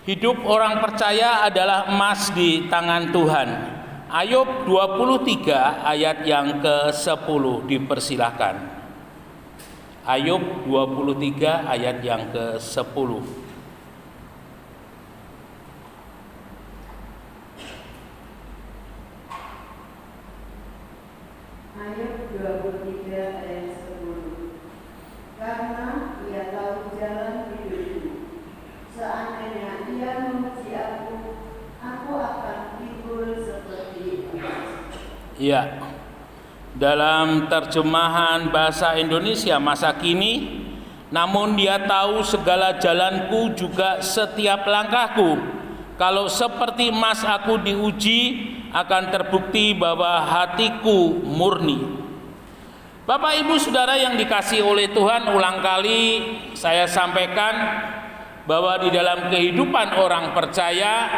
Hidup orang percaya adalah emas di tangan Tuhan. Ayub 23 ayat yang ke-10 dipersilahkan. Ayub 23 ayat yang ke-10. Ayub 23 ayat 10. Karena ia tahu jalan hidupku, seandainya ia memuji aku akan timbul seperti emas. Ya, dalam terjemahan bahasa Indonesia masa kini, namun dia tahu segala jalanku juga setiap langkahku. Kalau seperti emas aku diuji, akan terbukti bahwa hatiku murni. Bapak Ibu Saudara yang dikasihi oleh Tuhan, ulang kali saya sampaikan bahwa di dalam kehidupan orang percaya,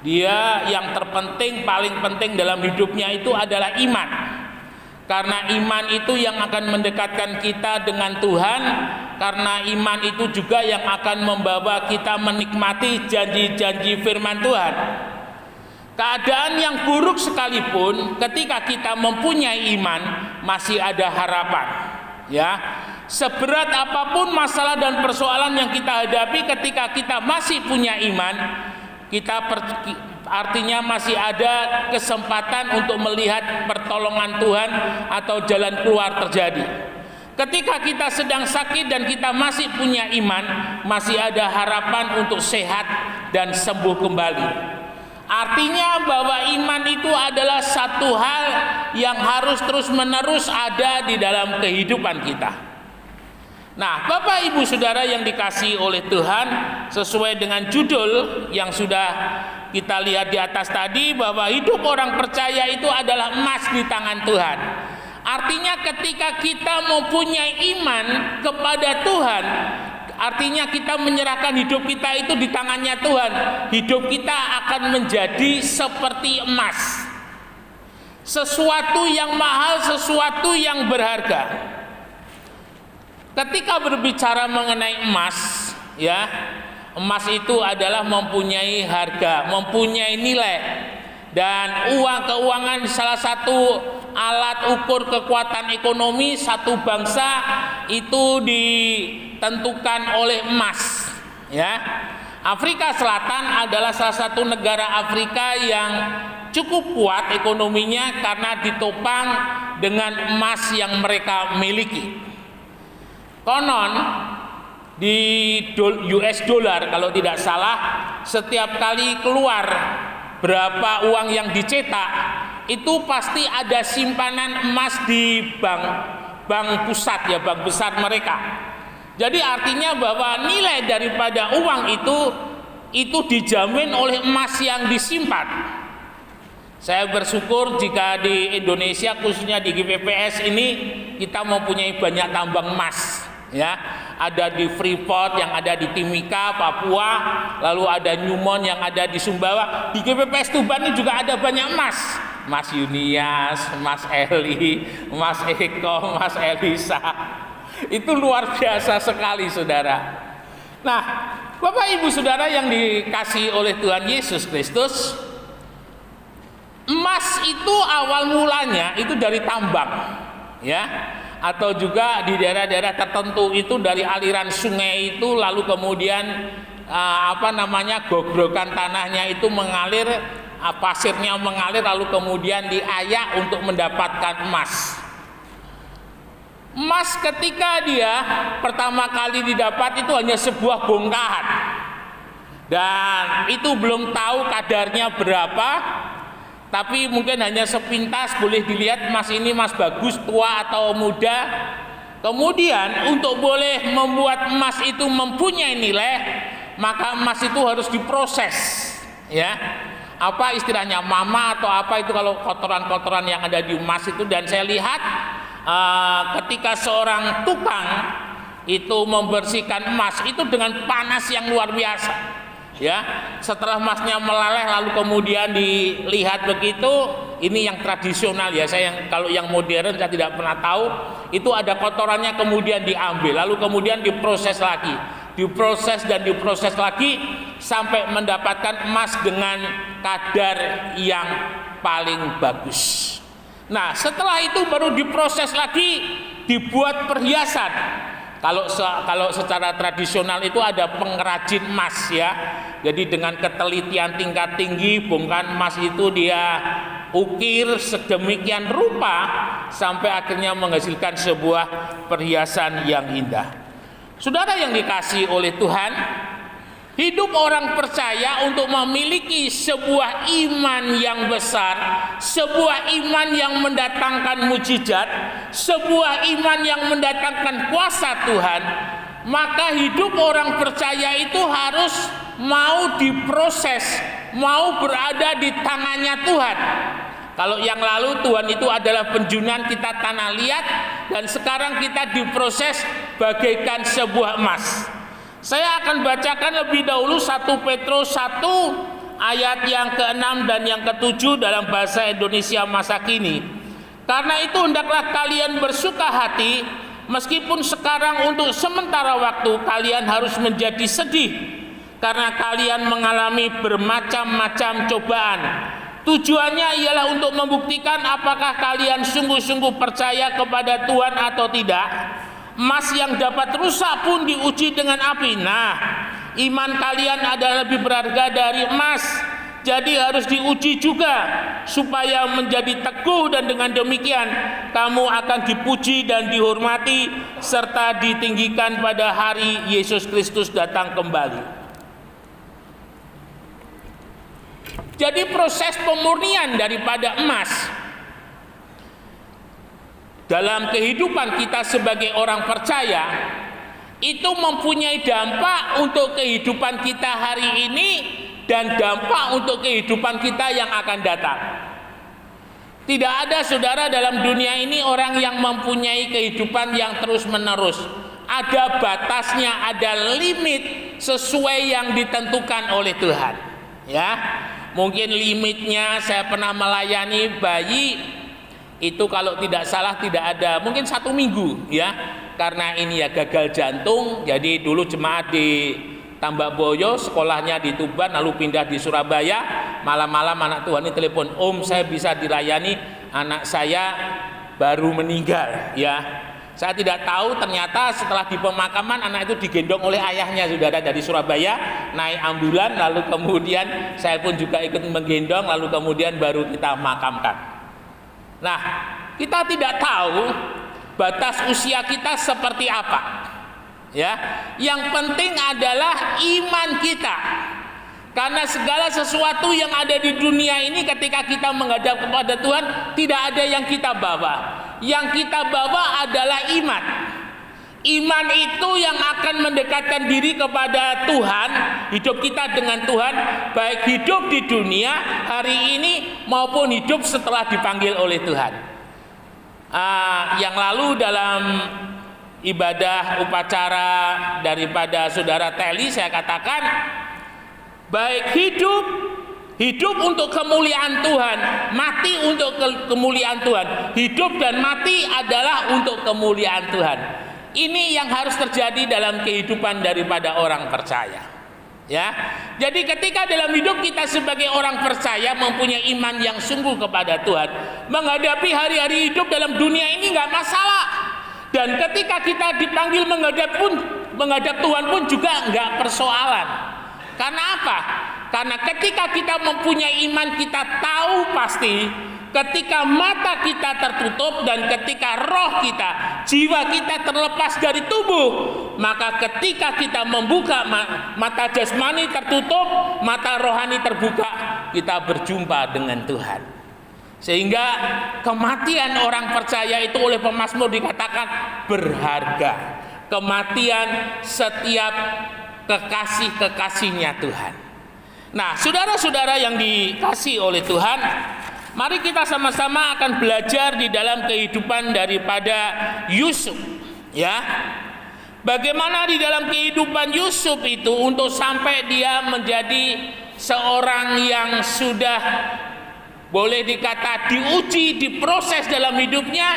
dia yang terpenting, paling penting dalam hidupnya itu adalah iman. Karena iman itu yang akan mendekatkan kita dengan Tuhan, karena iman itu juga yang akan membawa kita menikmati janji-janji firman Tuhan. Keadaan yang buruk sekalipun, ketika kita mempunyai iman, masih ada harapan. Ya, seberat apapun masalah dan persoalan yang kita hadapi, ketika kita masih punya iman, artinya masih ada kesempatan untuk melihat pertolongan Tuhan atau jalan keluar terjadi. Ketika kita sedang sakit dan kita masih punya iman, masih ada harapan untuk sehat dan sembuh kembali. Artinya bahwa iman itu adalah satu hal yang harus terus-menerus ada di dalam kehidupan kita. Nah, Bapak Ibu Saudara yang dikasihi oleh Tuhan, sesuai dengan judul yang sudah kita lihat di atas tadi, bahwa hidup orang percaya itu adalah emas di tangan Tuhan. Artinya ketika kita mempunyai iman kepada Tuhan, artinya kita menyerahkan hidup kita itu di tangannya Tuhan. Hidup kita akan menjadi seperti emas, sesuatu yang mahal, sesuatu yang berharga. Ketika berbicara mengenai emas, ya, emas itu adalah mempunyai harga, mempunyai nilai. Dan keuangan salah satu alat ukur kekuatan ekonomi satu bangsa itu ditentukan oleh emas. Ya, Afrika Selatan adalah salah satu negara Afrika yang cukup kuat ekonominya karena ditopang dengan emas yang mereka miliki. Konon di US dollar kalau tidak salah, setiap kali keluar berapa uang yang dicetak, itu pasti ada simpanan emas di bank pusat, ya, bank besar mereka. Jadi artinya bahwa nilai daripada uang itu dijamin oleh emas yang disimpan. Saya bersyukur jika di Indonesia, khususnya di GPPS ini, kita mempunyai banyak tambang emas. Ya, ada di Freeport, yang ada di Timika, Papua, lalu ada Newmont yang ada di Sumbawa. Di GPPS Tuban ini juga ada banyak emas. Mas Yunias, Mas Eli, Mas Eko, Mas Elisa. Itu luar biasa sekali, saudara. Nah, Bapak Ibu Saudara yang dikasihi oleh Tuhan Yesus Kristus, emas itu awal mulanya itu dari tambang, ya, atau juga di daerah-daerah tertentu itu dari aliran sungai itu, lalu kemudian gogrokan tanahnya itu mengalir, pasirnya mengalir, lalu kemudian diayak untuk mendapatkan emas. Emas ketika dia pertama kali didapat itu hanya sebuah bongkahan, dan itu belum tahu kadarnya berapa. Tapi mungkin hanya sepintas boleh dilihat emas ini emas bagus, tua atau muda. Kemudian untuk boleh membuat emas itu mempunyai nilai, maka emas itu harus diproses, ya. Apa istilahnya, mama atau apa itu kalau kotoran-kotoran yang ada di emas itu. Dan saya lihat ketika seorang tukang itu membersihkan emas itu dengan panas yang luar biasa. Ya, setelah emasnya melaleh lalu kemudian dilihat begitu, ini yang tradisional ya. Kalau yang modern saya tidak pernah tahu. Itu ada kotorannya kemudian diambil, lalu kemudian diproses lagi, diproses dan diproses lagi, sampai mendapatkan emas dengan kadar yang paling bagus. Nah, setelah itu baru diproses lagi, dibuat perhiasan. Kalau secara tradisional itu ada pengrajin emas ya. Jadi dengan ketelitian tingkat tinggi, bongkahan emas itu dia ukir sedemikian rupa sampai akhirnya menghasilkan sebuah perhiasan yang indah. Saudara yang dikasihi oleh Tuhan, hidup orang percaya untuk memiliki sebuah iman yang besar, sebuah iman yang mendatangkan mujizat, sebuah iman yang mendatangkan kuasa Tuhan, maka hidup orang percaya itu harus mau diproses, mau berada di tangannya Tuhan. Kalau yang lalu Tuhan itu adalah penjunan kita tanah liat, dan sekarang kita diproses bagaikan sebuah emas. Saya akan bacakan lebih dahulu 1 Petrus 1 ayat yang ke-6 dan yang ke-7 dalam bahasa Indonesia masa kini. Karena itu hendaklah kalian bersuka hati, meskipun sekarang untuk sementara waktu kalian harus menjadi sedih, karena kalian mengalami bermacam-macam cobaan. Tujuannya ialah untuk membuktikan apakah kalian sungguh-sungguh percaya kepada Tuhan atau tidak. Emas yang dapat rusak pun diuji dengan api. Nah, iman kalian adalah lebih berharga dari emas, jadi harus diuji juga supaya menjadi teguh, dan dengan demikian kamu akan dipuji dan dihormati serta ditinggikan pada hari Yesus Kristus datang kembali. Jadi proses pemurnian daripada emas dalam kehidupan kita sebagai orang percaya itu mempunyai dampak untuk kehidupan kita hari ini dan dampak untuk kehidupan kita yang akan datang. Tidak ada, saudara, dalam dunia ini orang yang mempunyai kehidupan yang terus-menerus. Ada batasnya, ada limit sesuai yang ditentukan oleh Tuhan. Ya, mungkin limitnya, saya pernah melayani bayi itu kalau tidak salah tidak ada, mungkin 1 minggu ya, karena ini ya gagal jantung. Jadi dulu jemaat di Tambakboyo, sekolahnya di Tuban, lalu pindah di Surabaya. Malam-malam anak Tuhan ini telepon, "Om, saya bisa dilayani, anak saya baru meninggal." Ya, saya tidak tahu, ternyata setelah di pemakaman anak itu digendong oleh ayahnya, saudara, dari Surabaya, naik ambulan, lalu kemudian saya pun juga ikut menggendong, lalu kemudian baru kita makamkan. Nah, kita tidak tahu batas usia kita seperti apa. Ya, yang penting adalah iman kita. Karena segala sesuatu yang ada di dunia ini ketika kita menghadap kepada Tuhan, tidak ada yang kita bawa. Yang kita bawa adalah iman. Iman itu yang akan mendekatkan diri kepada Tuhan, hidup kita dengan Tuhan, baik hidup di dunia hari ini maupun hidup setelah dipanggil oleh Tuhan. Yang lalu dalam ibadah upacara daripada saudara Teli, saya katakan baik hidup untuk kemuliaan Tuhan, mati untuk kemuliaan Tuhan. Hidup dan mati adalah untuk kemuliaan Tuhan. Ini yang harus terjadi dalam kehidupan daripada orang percaya. Ya, jadi ketika dalam hidup kita sebagai orang percaya mempunyai iman yang sungguh kepada Tuhan, menghadapi hari-hari hidup dalam dunia ini nggak masalah. Dan ketika kita dipanggil menghadap Tuhan pun juga nggak persoalan. Karena apa? Karena ketika kita mempunyai iman, kita tahu pasti ketika mata kita tertutup dan ketika roh kita, jiwa kita terlepas dari tubuh, maka ketika kita membuka mata jasmani tertutup, mata rohani terbuka, kita berjumpa dengan Tuhan. Sehingga kematian orang percaya itu oleh pemazmur dikatakan berharga. Kematian setiap kekasih-kekasihnya Tuhan. Nah, saudara-saudara yang dikasihi oleh Tuhan, mari kita sama-sama akan belajar di dalam kehidupan daripada Yusuf. Ya, bagaimana di dalam kehidupan Yusuf itu untuk sampai dia menjadi seorang yang sudah boleh dikata diuji, diproses dalam hidupnya,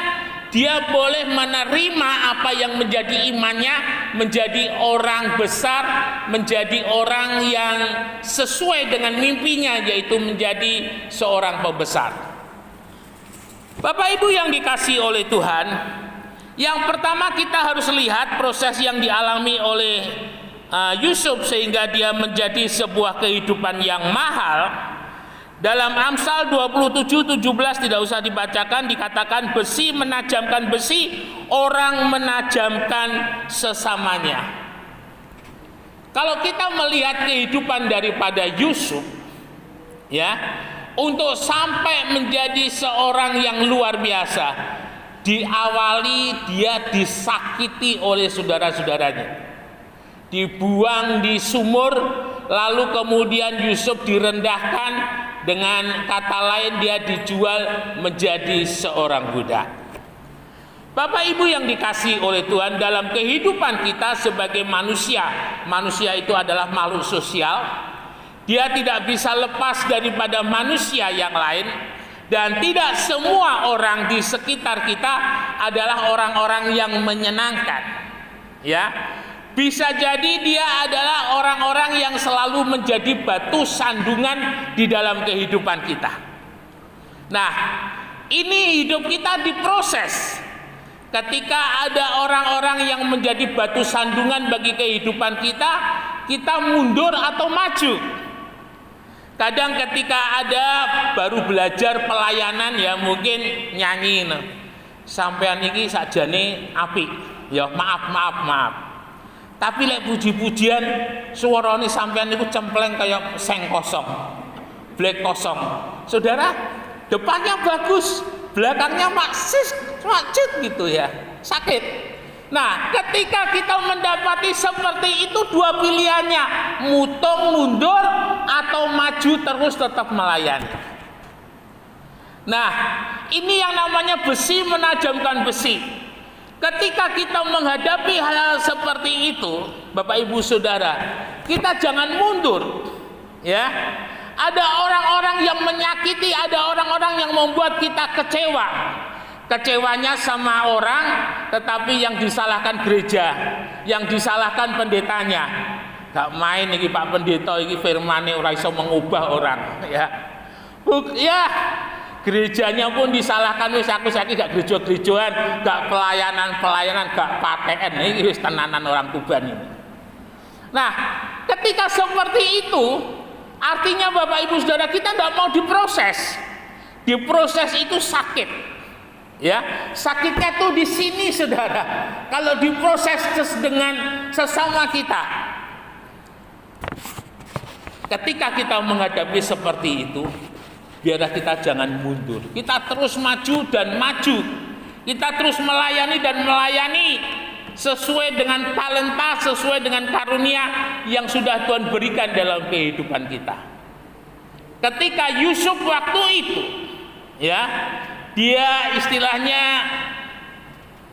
dia boleh menerima apa yang menjadi imannya, menjadi orang besar, menjadi orang yang sesuai dengan mimpinya, yaitu menjadi seorang pembesar. Bapak Ibu yang dikasihi oleh Tuhan, yang pertama kita harus lihat proses yang dialami oleh Yusuf sehingga dia menjadi sebuah kehidupan yang mahal. Dalam Amsal 27:17 tidak usah dibacakan, dikatakan besi menajamkan besi, orang menajamkan sesamanya. Kalau kita melihat kehidupan daripada Yusuf, ya, untuk sampai menjadi seorang yang luar biasa, diawali dia disakiti oleh saudara-saudaranya, dibuang di sumur, lalu kemudian Yusuf direndahkan, dengan kata lain dia dijual menjadi seorang budak. Bapak Ibu yang dikasihi oleh Tuhan, dalam kehidupan kita sebagai manusia, manusia itu adalah makhluk sosial. Dia tidak bisa lepas daripada manusia yang lain, dan tidak semua orang di sekitar kita adalah orang-orang yang menyenangkan. Ya, bisa jadi dia adalah orang-orang yang selalu menjadi batu sandungan di dalam kehidupan kita. Nah, ini hidup kita diproses. Ketika ada orang-orang yang menjadi batu sandungan bagi kehidupan kita, kita mundur atau maju. Kadang ketika ada baru belajar pelayanan, ya mungkin nyanyi, sampean iki sakjane apik, ya maaf. Tapi lek puji-pujian suarane sampean niku cempleng kayak seng kosong, black kosong. Saudara, depannya bagus, belakangnya macut gitu ya, sakit. Nah, ketika kita mendapati seperti itu, dua pilihannya, mutung mundur atau maju terus tetap melayani. Nah, ini yang namanya besi menajamkan besi. Ketika kita menghadapi hal seperti itu, Bapak Ibu Saudara, kita jangan mundur. Ya, ada orang-orang yang menyakiti, ada orang-orang yang membuat kita kecewa. Kecewanya sama orang, tetapi yang disalahkan gereja, yang disalahkan pendetanya. Gak main iki Pak Pendeta, iki firmane ora iso mengubah orang. Ya, gerejanya pun disalahkan, wis aku saiki gak gereja-gerejoan, gak pelayanan, gak paten. Ini wis tenanan orang Tuban ini. Nah, ketika seperti itu, artinya Bapak Ibu Saudara, kita tidak mau diproses. Diproses itu sakit. Ya, sakitnya tuh di sini Saudara. Kalau diproses dengan sesama kita. Ketika kita menghadapi seperti itu, biarlah kita jangan mundur. Kita terus maju dan maju. Kita terus melayani dan melayani sesuai dengan talenta, sesuai dengan karunia yang sudah Tuhan berikan dalam kehidupan kita. Ketika Yusuf waktu itu, ya, dia istilahnya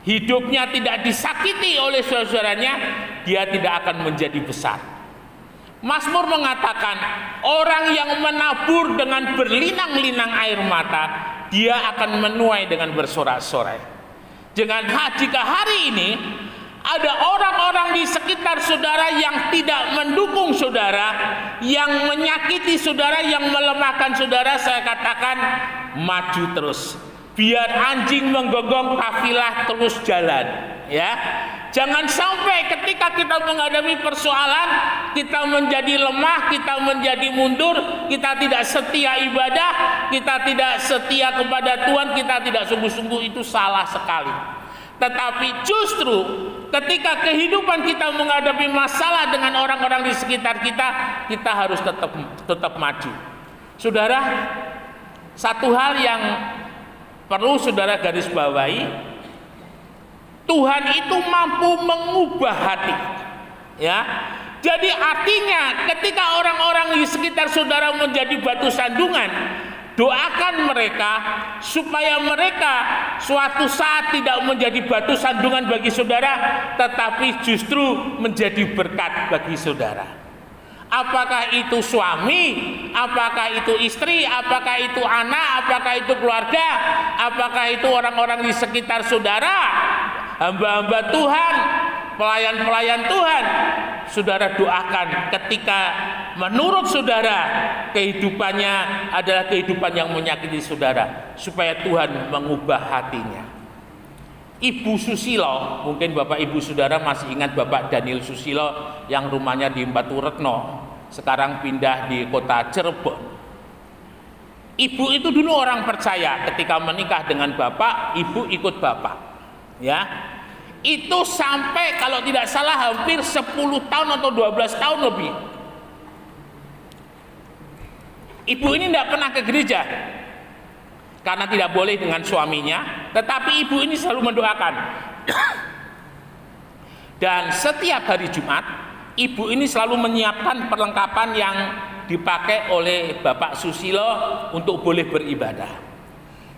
hidupnya tidak disakiti oleh saudara-saudaranya, dia tidak akan menjadi besar. Mazmur mengatakan, orang yang menabur dengan berlinang-linang air mata, dia akan menuai dengan bersorak-sorai. Jika hari ini ada orang-orang di sekitar saudara yang tidak mendukung saudara, yang menyakiti saudara, yang melemahkan saudara, saya katakan maju terus. Biar anjing menggonggong, kafilah terus jalan. Ya, jangan sampai ketika kita menghadapi persoalan, kita menjadi lemah, kita menjadi mundur, kita tidak setia ibadah, kita tidak setia kepada Tuhan, kita tidak sungguh-sungguh, itu salah sekali. Tetapi justru ketika kehidupan kita menghadapi masalah dengan orang-orang di sekitar kita, kita harus tetap maju. Saudara, satu hal yang perlu saudara garis bawahi, Tuhan itu mampu mengubah hati. Ya. Jadi artinya ketika orang-orang di sekitar saudara menjadi batu sandungan, doakan mereka supaya mereka suatu saat tidak menjadi batu sandungan bagi saudara, tetapi justru menjadi berkat bagi saudara. Apakah itu suami, apakah itu istri, apakah itu anak, apakah itu keluarga, apakah itu orang-orang di sekitar saudara, hamba-hamba Tuhan, pelayan-pelayan Tuhan. Saudara doakan ketika menurut saudara kehidupannya adalah kehidupan yang menyakiti saudara, supaya Tuhan mengubah hatinya. Ibu Susilo, mungkin Bapak Ibu Saudara masih ingat Bapak Daniel Susilo yang rumahnya di Batu Retno, sekarang pindah di kota Cirebon. Ibu itu dulu orang percaya, ketika menikah dengan bapak, ibu ikut bapak. Ya. Itu sampai kalau tidak salah hampir 10 tahun atau 12 tahun lebih. Ibu ini tidak pernah ke gereja karena tidak boleh dengan suaminya, tetapi ibu ini selalu mendoakan. Dan setiap hari Jumat, ibu ini selalu menyiapkan perlengkapan yang dipakai oleh Bapak Susilo untuk boleh beribadah.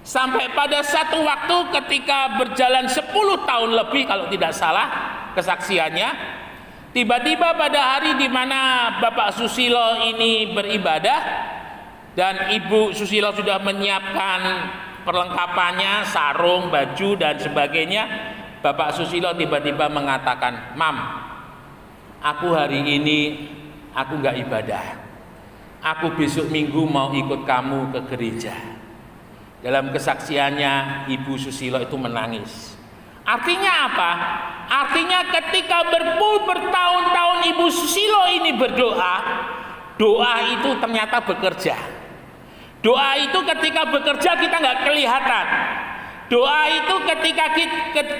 Sampai pada satu waktu ketika berjalan 10 tahun lebih kalau tidak salah kesaksiannya, tiba-tiba pada hari di mana Bapak Susilo ini beribadah dan Ibu Susilo sudah menyiapkan perlengkapannya, sarung, baju dan sebagainya, Bapak Susilo tiba-tiba mengatakan, "Mam, aku hari ini aku nggak ibadah. Aku besok minggu mau ikut kamu ke gereja." Dalam kesaksiannya Ibu Susilo itu menangis. Artinya apa? Artinya ketika bertahun-tahun Ibu Susilo ini berdoa, doa itu ternyata bekerja. Doa itu ketika bekerja kita nggak kelihatan. Doa itu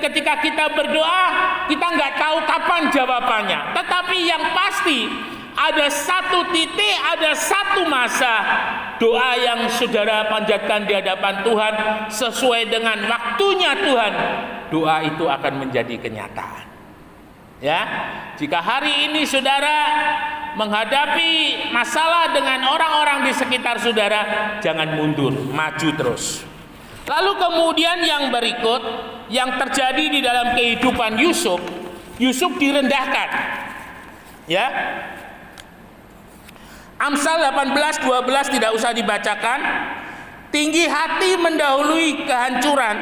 ketika kita berdoa kita nggak tahu kapan jawabannya. Tetapi yang pasti ada satu titik, ada satu masa doa yang saudara panjatkan di hadapan Tuhan sesuai dengan waktunya Tuhan, doa itu akan menjadi kenyataan. Ya, jika hari ini saudara menghadapi masalah dengan orang-orang di sekitar saudara, jangan mundur, maju terus. Lalu kemudian yang berikut yang terjadi di dalam kehidupan Yusuf, Yusuf direndahkan. Ya. Amsal 18:12 tidak usah dibacakan. Tinggi hati mendahului kehancuran,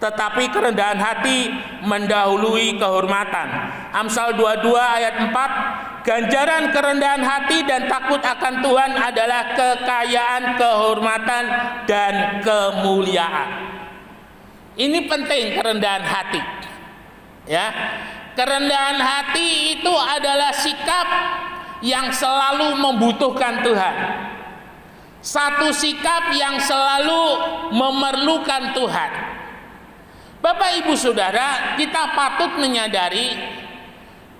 tetapi kerendahan hati mendahului kehormatan. Amsal 22 ayat 4, ganjaran kerendahan hati dan takut akan Tuhan adalah kekayaan, kehormatan, dan kemuliaan. Ini penting, kerendahan hati. Ya, kerendahan hati itu adalah sikap yang selalu membutuhkan Tuhan. Satu sikap yang selalu memerlukan Tuhan. Bapak Ibu Saudara, kita patut menyadari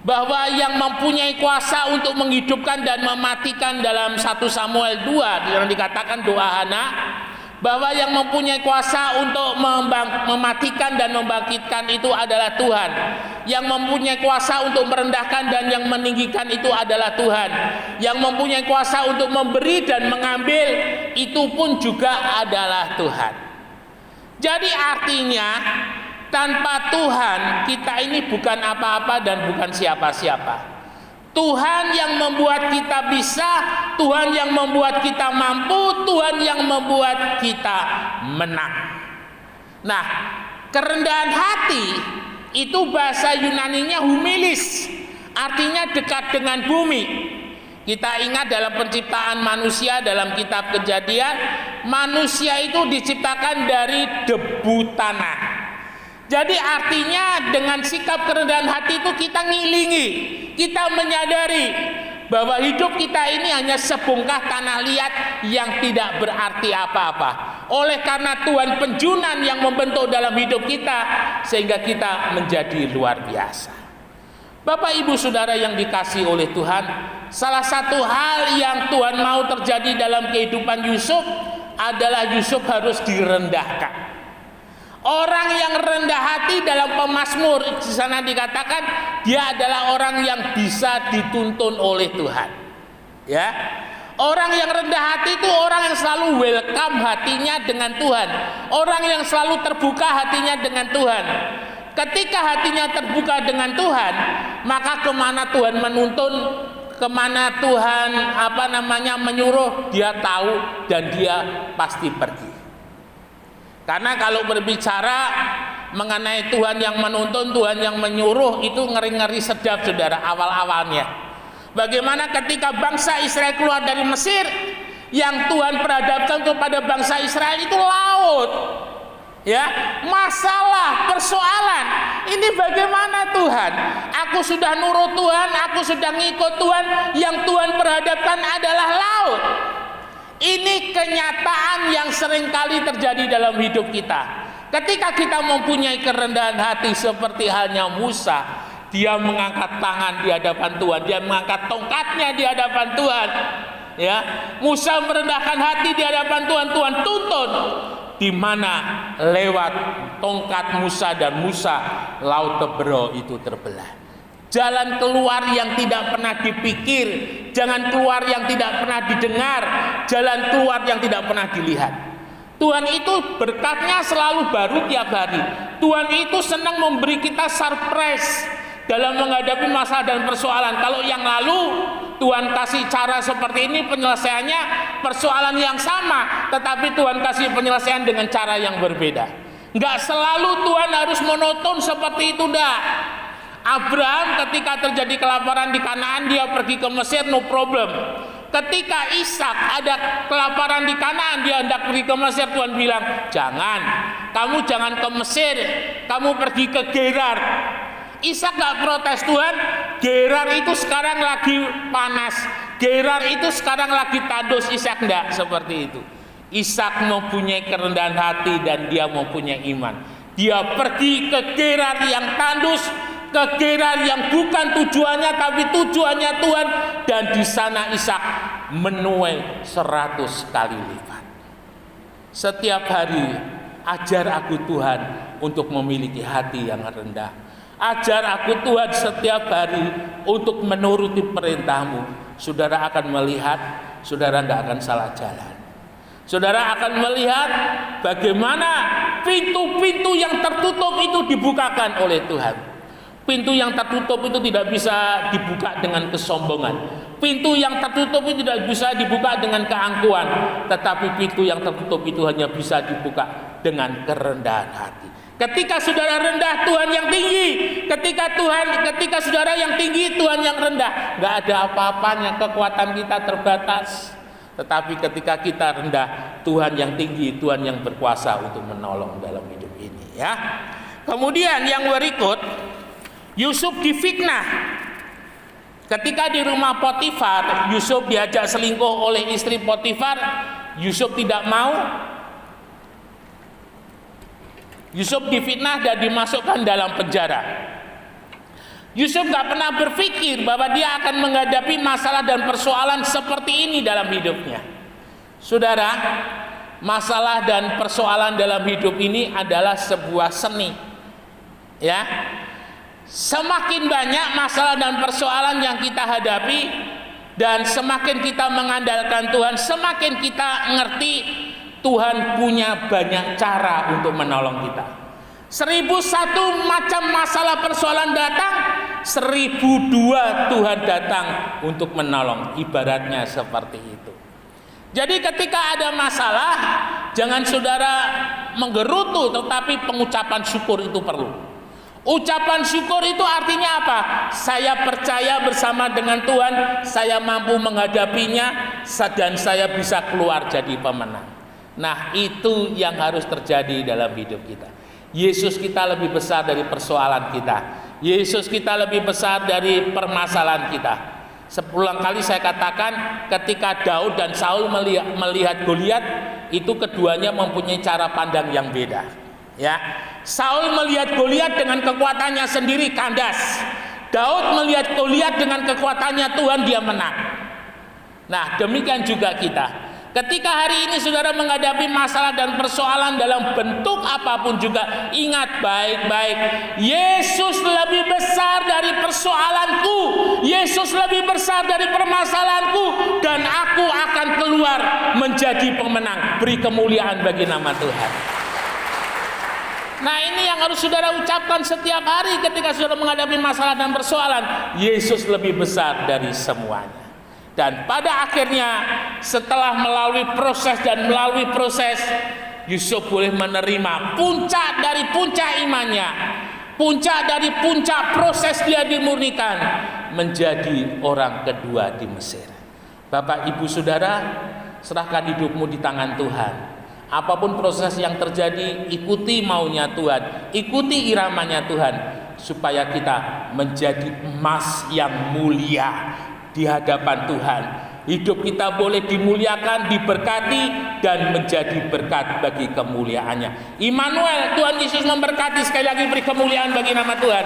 bahwa yang mempunyai kuasa untuk menghidupkan dan mematikan dalam 1 Samuel 2 yang dikatakan doa Hana, bahwa yang mempunyai kuasa untuk mematikan dan membangkitkan itu adalah Tuhan. Yang mempunyai kuasa untuk merendahkan dan yang meninggikan itu adalah Tuhan. Yang mempunyai kuasa untuk memberi dan mengambil itu pun juga adalah Tuhan. Jadi artinya tanpa Tuhan kita ini bukan apa-apa dan bukan siapa-siapa. Tuhan yang membuat kita bisa, Tuhan yang membuat kita mampu, Tuhan yang membuat kita menang. Nah, kerendahan hati itu bahasa Yunaninya humilis, artinya dekat dengan bumi. Kita ingat dalam penciptaan manusia dalam kitab Kejadian, manusia itu diciptakan dari debu tanah. Jadi artinya dengan sikap kerendahan hati itu kita ngilingi, kita menyadari bahwa hidup kita ini hanya sebongkah tanah liat yang tidak berarti apa-apa. Oleh karena Tuhan penjunan yang membentuk dalam hidup kita sehingga kita menjadi luar biasa. Bapak Ibu Saudara yang dikasihi oleh Tuhan, salah satu hal yang Tuhan mau terjadi dalam kehidupan Yusuf adalah Yusuf harus direndahkan. Orang yang rendah hati dalam Pemazmur di sana dikatakan dia adalah orang yang bisa dituntun oleh Tuhan. Ya. Orang yang rendah hati itu orang yang selalu welcome hatinya dengan Tuhan. Orang yang selalu terbuka hatinya dengan Tuhan. Ketika hatinya terbuka dengan Tuhan, maka kemana Tuhan menuntun, kemana Tuhan menyuruh, dia tahu dan dia pasti pergi. Karena kalau berbicara mengenai Tuhan yang menuntun, Tuhan yang menyuruh, itu ngeri-ngeri sedap saudara awal-awalnya. Bagaimana ketika bangsa Israel keluar dari Mesir, yang Tuhan perhadapkan kepada bangsa Israel itu laut. Ya, masalah, persoalan. Ini bagaimana Tuhan? Aku sudah nurut Tuhan, aku sudah ngikut Tuhan, yang Tuhan perhadapkan adalah laut. Ini kenyataan yang seringkali terjadi dalam hidup kita. Ketika kita mempunyai kerendahan hati seperti halnya Musa, dia mengangkat tangan di hadapan Tuhan, dia mengangkat tongkatnya di hadapan Tuhan. Ya, Musa merendahkan hati di hadapan Tuhan, Tuhan tuntun. Di mana lewat tongkat Musa dan Musa laut Tebero itu terbelah. Jalan keluar yang tidak pernah dipikir, jalan keluar yang tidak pernah didengar, jalan keluar yang tidak pernah dilihat. Tuhan itu berkatnya selalu baru tiap hari. Tuhan itu senang memberi kita surprise dalam menghadapi masalah dan persoalan. Kalau yang lalu Tuhan kasih cara seperti ini, penyelesaiannya persoalan yang sama, tetapi Tuhan kasih penyelesaian dengan cara yang berbeda. Enggak selalu Tuhan harus monoton seperti itu, dah. Abraham ketika terjadi kelaparan di Kanaan, dia pergi ke Mesir, no problem. Ketika Ishak ada kelaparan di Kanaan, dia hendak pergi ke Mesir, Tuhan bilang, jangan, kamu jangan ke Mesir, kamu pergi ke Gerar. Ishak gak protes, Tuhan, Gerar itu sekarang lagi panas, Gerar itu sekarang lagi tandus. Ishak enggak seperti itu. Ishak mempunyai kerendahan hati dan dia mempunyai iman. Dia pergi ke Gerar yang tandus, ke Gerar yang bukan tujuannya tapi tujuannya Tuhan, dan di sana Ishak menuai 100 kali lipat. Setiap hari ajar aku Tuhan untuk memiliki hati yang rendah. Ajar aku Tuhan setiap hari untuk menuruti perintah-Mu. Saudara akan melihat, saudara tidak akan salah jalan. Saudara akan melihat bagaimana pintu-pintu yang tertutup itu dibukakan oleh Tuhan. Pintu yang tertutup itu tidak bisa dibuka dengan kesombongan. Pintu yang tertutup itu tidak bisa dibuka dengan keangkuhan. Tetapi pintu yang tertutup itu hanya bisa dibuka dengan kerendahan hati. Ketika saudara rendah, Tuhan yang tinggi. Ketika saudara yang tinggi, Tuhan yang rendah. Gak ada apa-apanya, kekuatan kita terbatas. Tetapi ketika kita rendah, Tuhan yang tinggi, Tuhan yang berkuasa untuk menolong dalam hidup ini, ya. Kemudian yang berikut, Yusuf difitnah. Ketika di rumah Potifar, Yusuf diajak selingkuh oleh istri Potifar. Yusuf tidak mau. Yusuf difitnah dan dimasukkan dalam penjara. Yusuf gak pernah berpikir bahwa dia akan menghadapi masalah dan persoalan seperti ini dalam hidupnya. Saudara, masalah dan persoalan dalam hidup ini adalah sebuah seni. Ya. Semakin banyak masalah dan persoalan yang kita hadapi dan semakin kita mengandalkan Tuhan, semakin kita ngerti Tuhan punya banyak cara untuk menolong kita. 1001 macam masalah persoalan datang, 1002 Tuhan datang untuk menolong. Ibaratnya seperti itu. Jadi ketika ada masalah, jangan saudara menggerutu, tetapi pengucapan syukur itu perlu. Ucapan syukur itu artinya apa? Saya percaya bersama dengan Tuhan, saya mampu menghadapinya dan saya bisa keluar jadi pemenang. Nah, itu yang harus terjadi dalam hidup kita. Yesus kita lebih besar dari persoalan kita. Yesus kita lebih besar dari permasalahan kita. Sepuluh kali saya katakan, ketika Daud dan Saul melihat Goliat, itu keduanya mempunyai cara pandang yang beda. Ya, Saul melihat Goliat dengan kekuatannya sendiri, kandas. Daud melihat Goliat dengan kekuatannya Tuhan, dia menang. Nah, demikian juga kita. Ketika hari ini saudara menghadapi masalah dan persoalan dalam bentuk apapun juga, ingat baik-baik, Yesus lebih besar dari persoalanku, Yesus lebih besar dari permasalahanku, dan aku akan keluar menjadi pemenang. Beri kemuliaan bagi nama Tuhan. Nah, ini yang harus saudara ucapkan setiap hari ketika saudara menghadapi masalah dan persoalan. Yesus lebih besar dari semuanya. Dan pada akhirnya setelah melalui proses, Yusuf boleh menerima puncak dari puncak imannya, puncak dari puncak proses dia dimurnikan, menjadi orang kedua di Mesir. Bapak, Ibu, Saudara, serahkan hidupmu di tangan Tuhan. Apapun proses yang terjadi, ikuti maunya Tuhan, ikuti iramanya Tuhan, supaya kita menjadi emas yang mulia di hadapan Tuhan. Hidup kita boleh dimuliakan, diberkati, dan menjadi berkat bagi kemuliaannya. Immanuel, Tuhan Yesus memberkati. Sekali lagi beri kemuliaan bagi nama Tuhan.